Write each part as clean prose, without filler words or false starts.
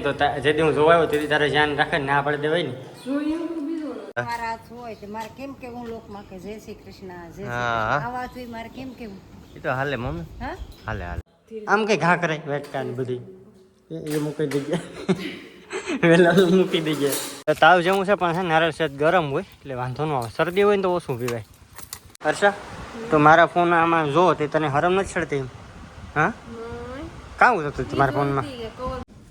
તો જેથી હું જોવા આવ્યો તેથી તારે ધ્યાન રાખે ના પડે દેવાય ને મારા હાથ હોય તો મારે કેમ કેવું લોકમાં કે જય શ્રી કૃષ્ણ જય શ્રી કૃષ્ણ આવા તો મારે કેમ કેવું એ તો હાલે મમ્મી હા હાલે આમ કઈ ઘા કરે વેટકા ને બધી એ મૂકી દઈએ વેલા મૂકી દઈએ તાવ જેવું છે પણ છે નારિયેળ સેજ ગરમ હોય એટલે વાંધો ન આવે શરદી હોય ને તો ઓછું પીવાય હર્ષા તો મારા ફોન આમાં જો તે તને હરમ નથી ચડતી હા કાવું હતું તમારા ફોનમાં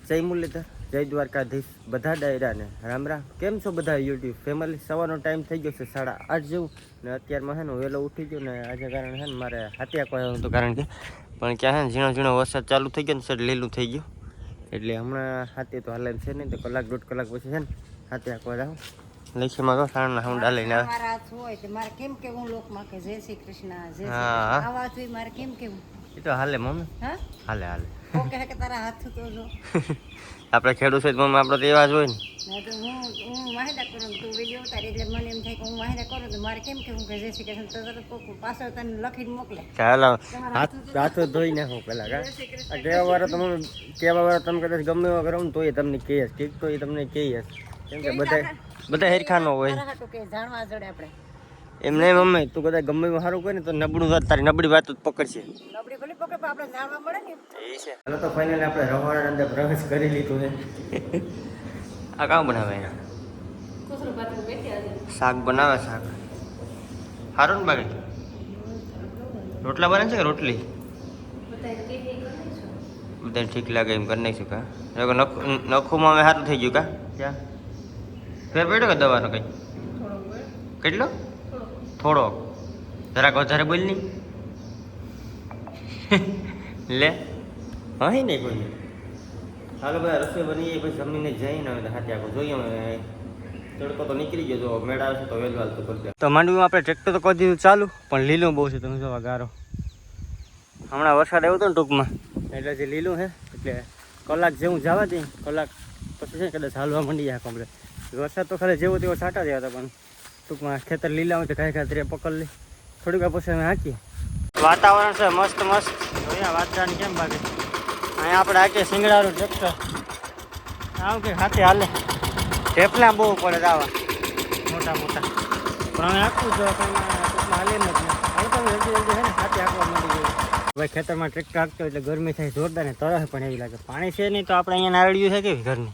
જય મુરલીધર જય દ્વારકાધીશ બધા ડાયરાને રામ રામ કેમ છો બધા યુટ્યુબ ફેમિલી સવારનો ટાઈમ થઈ ગયો છે 8:30 જેવું ને અત્યારમાં છે ને વહેલો ઉઠી ગયો ને આજે કારણ છે ને મારે હાથિયા કોઈ હતું કારણ કે પણ ક્યાં છે ને ઝીણો ઝીણો વરસાદ ચાલુ થઈ ગયો ને સર લીલું થઈ ગયું એટલે હમણાં હાથે તો હાલે છે નહીં તો કલાક દોઢ કલાક પછી છે ને હાથિયા કોઈ જાઉં લેખીમાં કહો સાણના હું ડાલીને આવે મારા હાથ હોય તો મારે કેમ કેવું લોકમાં કે જય શ્રી કૃષ્ણ જય શ્રી કૃષ્ણ આવા તો મારે કેમ કેવું એ તો હાલે મમ્મી હા હાલે ઓકે કે તારા હાથ તો જો આપણે ખેડૂત છે મમ્મી આપણે તો એવા જ હોય ને તો હું વાહિદા કરું તું વિડીયો ઉતારી એટલે મને એમ થાય કે હું વાહિદા કરું તો મારે કેમ કેવું કે જય શ્રી કૃષ્ણ તો પાછળ તને લખીને મોકલે ચાલો હાથ ધોઈ નાખો પેલા કા કેવા વાળા તમે કદાચ ગમે એવા કરો ને તોય તમને કહીએ ઠીક તો એ તમને કહીએ કેમ કે બધા હેરખા નો હોય જાણવા જોડે આપણે એમ નહીં મમ્મી તું કદાચ ગમે એવું સારું કરે ને તો નબળું વાત તારી નબળી વાત જ પકડશે નબળી ભલે પકડ પણ આપણે જાણવા મળે ને એ છે હાલો તો ફાઇનલી આપણે રવાડા અંદર પ્રવેશ કરી લીધું છે આ કામ બનાવે એના શાક બનાવે શાક સારું ને બાકી રોટલા બને છે કે રોટલી બધા ઠીક લાગે એમ કરી નાખીશું કા નખુમાં હવે સારું થઈ ગયું કા ક્યાં ફેર પડ્યો કે દવાનો કઈ કેટલો થોડો જરાક વધારે બોલ નહીં લે હા નહીં કોઈ હાલો બધા રસોઈ બની પછી જમીને જઈને હાથે આખો જોઈએ તડકો તો નીકળી ગયો જો મેળ આવશે તો વેલવાલ તો કરી દે તો માંડવીમાં આપણે ટ્રેક્ટર તો કરી દીધું ચાલુ પણ લીલું બહુ છે તમે જોવા ગારો હમણાં વરસાદ આવ્યો હતો ને ટૂંકમાં એટલે જે લીલું છે એટલે કલાક જેવું જવા દઈએ કલાક પછી છે કદાચ હાલવા માંડી જાય કમ્પ્લેટ વરસાદ તો ખાલી જેવો તેવો છાંટા જેવા હતા પણ ટૂંકમાં ખેતર લીલા હોય તો કાંઈ ખાતરી પકડ લે થોડીક વાર પછી અમે હાંકીએ વાતાવરણ છે મસ્ત મસ્ત અહીંયા વાતાવરણ કેમ બાકી અહીંયા આપણે હાંકીએ સિંગડાનું ટ્રેક્ટર આવું કે હાથે હાલે ઢેફલા બહુ પડે આવા મોટા મોટા પણ અમે આખું જો ટૂંકમાં હાલે નથી હવે તો જલ્દી જલ્દી છે ને હાથે હાંકવા માંડી ગયું ભાઈ ખેતરમાં ટ્રેક્ટર હાંકતો એટલે ગરમી થાય જોરદાર ને તરસ પણ એવી લાગે પાણી છે નહીં તો આપણે અહીંયા નારળિયું છે કેવી ઘરની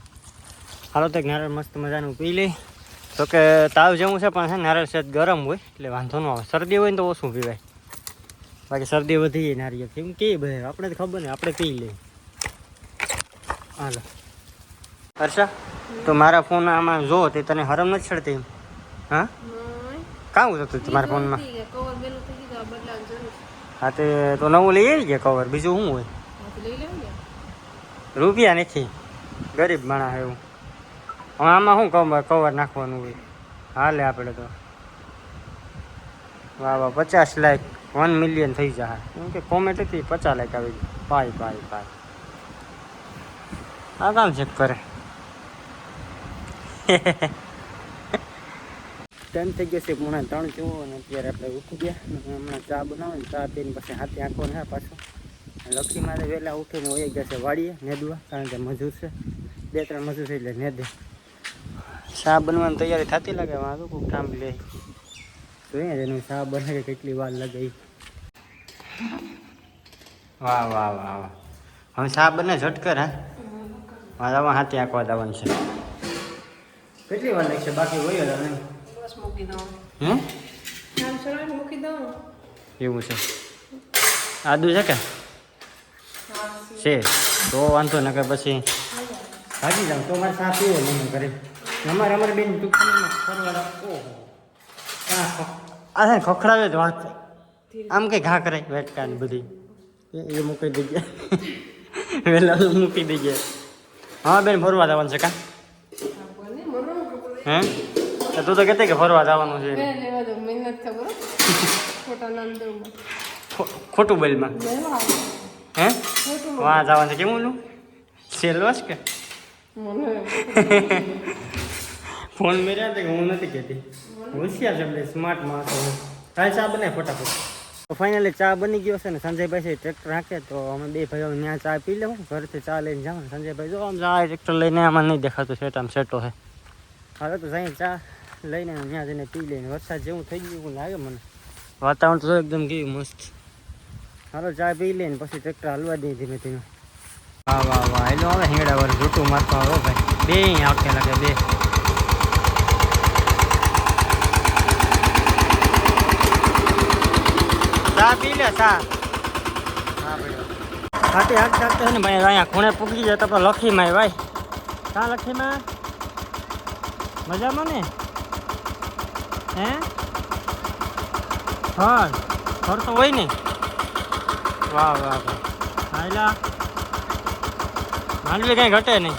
હાલો તો નારળ મસ્ત મજાનું પી લઈ તો કે તાવ જેવું છે પણ છે નારિયેળ સેજ ગરમ હોય એટલે વાંધો ન આવે શરદી હોય ને તો ઓછું પીવાય બાકી શરદી વધી જાય નારિયેળ એમ કે ભાઈ આપણે તો ખબર ને આપણે પી લઈએ હાલો હર્ષા તો મારા ફોન આમાં જો તે તને હરમ નથી ચડતી એમ હા કાવું હતું તમારા ફોનમાં હા તે તો નવું લઈ આવી ગયા કવર બીજું શું હોય રૂપિયા નથી ગરીબ માણસ એવું આમાં શું કવર નાખવાનું હોય હાલે આપણે તો વાહ વાહ 50 લાખ 1 મિલિયન થઈ જાય કેમ કે કોમેન્ટ હતી 50 લાખ આવી ગઈ ભાઈ આ કામ ચેક કરે ટાઈમ થઈ ગયો છે 3:30 જેવો અને અત્યારે આપણે ઉઠી ગયા હમણાં ચા બનાવે ચા પીને પછી હાથે આંખો ને પાછું લક્ષ્મી મારે વહેલા ઉઠીને વહી ગયા છે વાડીએ નેદવા કારણ કે મજૂર છે 2-3 મજૂર છે એટલે નેદે ચા બનવાની તૈયારી થતી લાગે વાંધો કોઈ કામ લે જોઈએ એનું ચા બને કે કેટલી વાર લાગે વાહ વાહ વાહ વાહ હવે ચા બને ઝટકર હા મારા હાથે આંકવા જવાનું છે કેટલી વાર લાગશે બાકી હોય નહીં એવું છે આદુ છે કે છે તો વાંધો ને કે પછી ભાગી જાઉં તો મારે ચા પીવો નહીં કરે અમારે બેન દુકાનમાં ફરવા ઓહો આ છે ખખડાવે જ વાત આમ કઈ ઘા કરે વેટકા ને બધી એ મૂકી દઈએ વહેલા મૂકી દઈએ હા બેન ફરવા જવાનું છે કા હે તું તો કહેતી કે ફરવા જવાનું છે ખોટું બોલમાં હે વાહ જવાનું છે કેવું સેલવાસ કે ફોન મેર્યા હતા કે હું નથી કહેતી હોશિયાર છે સ્માર્ટ માણસો હાલ ચા બનાય ફટાફટ તો ફાઇનલી ચા બની ગયો છે ને સંજયભાઈ છે ટ્રેક્ટર હાંકે તો અમે બે ભાઈઓ ત્યાં ચા પી લેવું ઘરેથી ચા લઈને જાઉં સંજયભાઈ જો આમ જાય ટ્રેક્ટર લઈને આમાં નહીં દેખાતું સેટ આમ સેટો છે હાલો તો જઈએ ચા લઈને ત્યાં જઈને પી લઈને વરસાદ જેવું થઈ ગયું એવું લાગે મને વાતાવરણ તો એકદમ કેવું મસ્ત હાલો ચા પી લઈને પછી ટ્રેક્ટર હલવા દઈએ ધીમે ધીમે વાહ વાહ વાહ એલો હવે હેડા વાર રૂટું મારતો હો ભાઈ બે આંખે લાગે બે ચા પી લે ચા હા ભાઈ હાથી હાથ ચાલતો છે ને ભાઈ અહીંયા ખૂણે પૂગી જાય તો આપણે લખીમાં ભાઈ ચા લખીમાં મજામાં ને હે હા ઘર તો હોય ને વાહ વાહ ભાઈ હાઈલા માંડવી કાંઈ ઘટે નહીં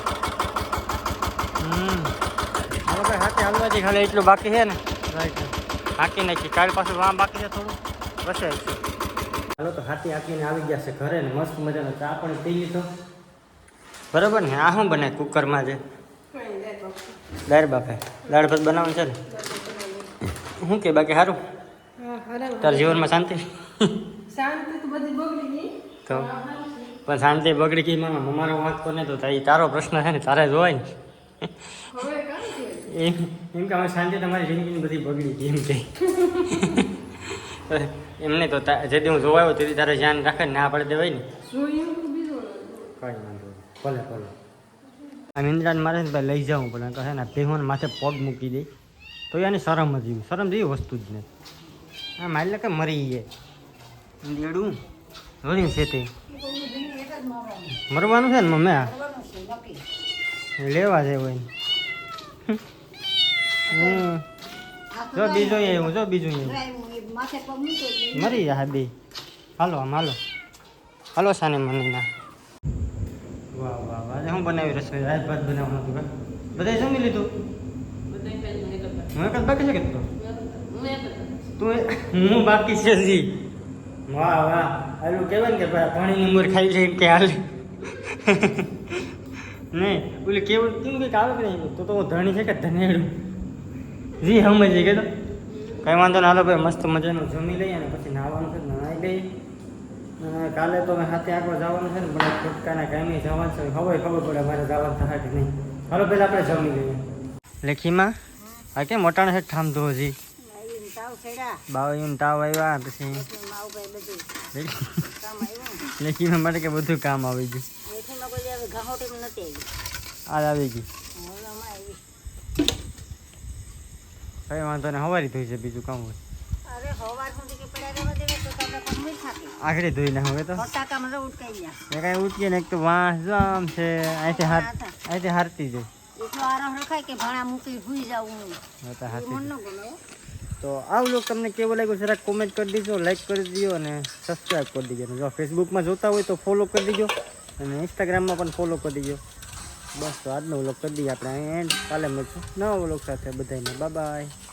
હવે ભાઈ હાથે હાલવાથી ખાલી એટલું બાકી છે ને રાઈટ હાકી નાખી કાલ પાછું વાં બાકી છે થોડું બસે હાલો તો હાથી હાકીને આવી ગયા છે ઘરે ને મસ્ત મજાનો ચા પણ પી લીધો બરાબર ને આ શું બનાય કુકરમાં છે દાળ બાફે દાળ ભાત બનાવવાનું છે ને શું કે બાકી સારું તારા જીવનમાં શાંતિ તો પણ શાંતિ બગડી ગઈ મારો વાંક કોને તો તારો પ્રશ્ન છે ને તારે જોવાય ને એમ કે હવે શાંતિ તમારી જિંદગીની બધી બગડી ગઈ એમ કે એમને તો જેથી હું જોવાયો તેથી તારે ધ્યાન રાખે ને ના પડે દેવાય ને કઈ વાંધો ભલે ભલે આ નિંદ્રાને મારે ને લઈ જાઉં પણ કહે ને ભેહોને માથે પગ મૂકી દે તો એની શરમ જ જેવી શરમ જેવી વસ્તુ જ નથી હા મારી કે મરી ગયા દેડું જોઈને છે તે મરવાનું છે ને મમ્મી લેવા છે હોય જો બીજું એવું જો બીજું એવું મરી જા બે હાલો આમ હાલો હાલો સાને મને ના વાહ વાહ વાહ હું બનાવી રસોઈ રાત ભાત બનાવવાનું હતું બધા જમી લીધું હું એક જ બાકી છે કે તું હું બાકી છે જી વાહ વાહ આલું કહેવાય ને કે ભાઈ પાણીની ઉંમર ખાઈ છે કે હાલ નહીં ઓલી કેવું કેવું કંઈક આવે કે નહીં તો હું ધણી છે કે ધનેડું જી સમજી કે તો કંઈ વાંધો ના હાલો ભાઈ મસ્ત મજાનું જમી લઈએ અને પછી નાહવાનું છે નાહી લઈએ કાલે તો મેં હાથે આંકવા જવાનું છે ને પણ ફટકાના કાયમી જવાનું છે ખબર પડે મારે જવાનું થાય કે નહીં હાલો પહેલાં આપણે જમી લઈએ લેખીમાં આ કેમ મોટાણે છે ઠામ ધો હજી બાવીને તાવ આવ્યા પછી લેખીમાં માટે કે બધું કામ આવી ગયું આ આવી ગઈ કઈ વાંધો ને હવારી ધોઈ છે બીજું કામ હોય આખડી ધોઈ ના હવે તો એ કઈ ઉઠીએ ને એક તો વાંસ જો આમ છે અહીંથી હારતી જાય તો આ વ્લોગ તમને કેવો લાગ્યો જરાક કોમેન્ટ કરી દીજો લાઈક કરી દીજો અને સબસ્ક્રાઈબ કરી દીજો જો ફેસબુકમાં જોતા હોય તો ફોલો કરી દીજો અને ઇન્સ્ટાગ્રામમાં પણ ફોલો કરી દીજો બસ તો આજનો વ્લોગ કરી દઈએ આપણે એન્ડ કાલે મળશું નવા વ્લોગ સાથે બધાને બાય બાય